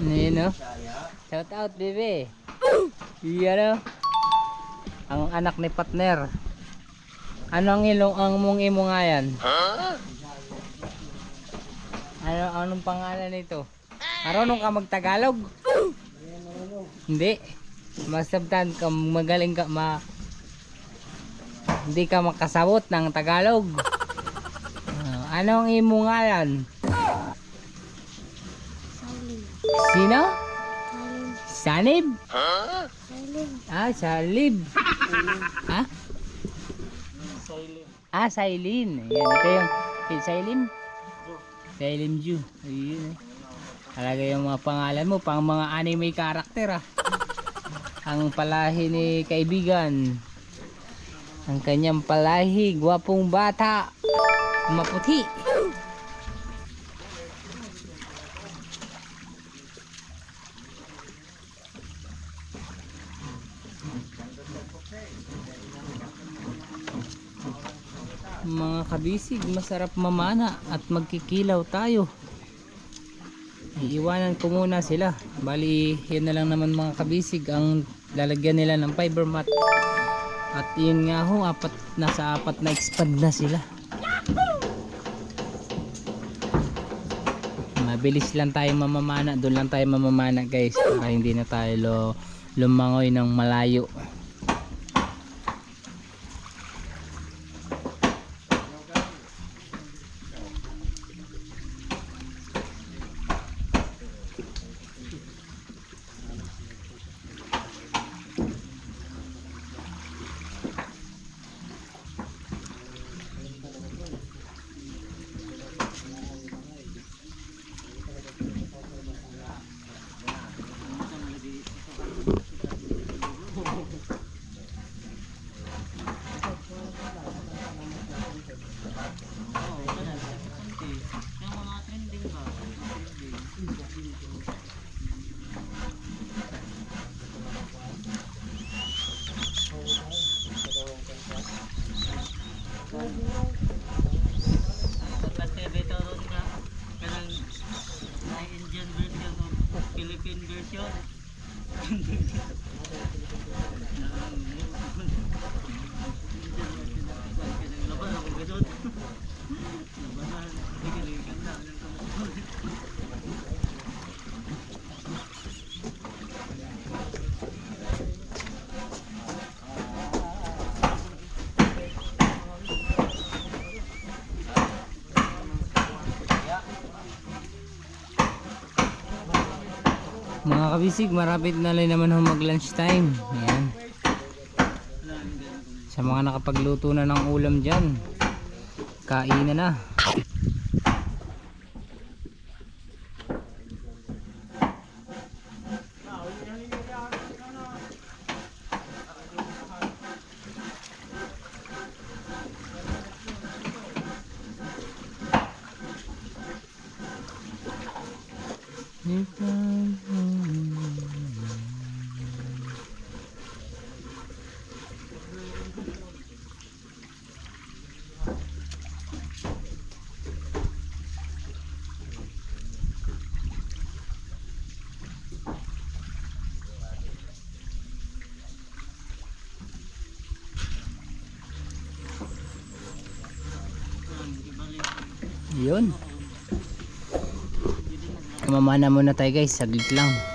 Yun o. Shout out baby. Yan o. Ang anak ni partner. Anong mong imo nga yan? Anong pangalan nito? Marunong ka magtagalog? Hindi. Masabtan ka, magaling ka, hindi ka makasabot ng Tagalog. Anong imo nga yan? Sino? Sanib? Salib. Sailin. Ayan, ito yung Sailin. Sailin Ju. Ayun. Talaga yung mga pangalan mo, pang mga anime character Ang palahi ni kaibigan. Ang kanyang palahi, gwapong bata. Maputi. Mga kabisig, masarap mamana at magkikilaw tayo. Iiwanan ko muna sila. Bali, yun na lang naman mga kabisig ang lalagyan nila ng fiber mat. At yun nga ho, nasa apat na expand na sila. Mabilis lang tayo mamamana. Doon lang tayo mamamana guys, para hindi na tayo lumangoy ng malayo. Philippine version. Mga kabisig, marapit na rin naman mag lunch time. Ayan. Sa mga nakapagluto na ng ulam dyan, kainan na. Yun. Mamana muna tayo guys, saglit lang.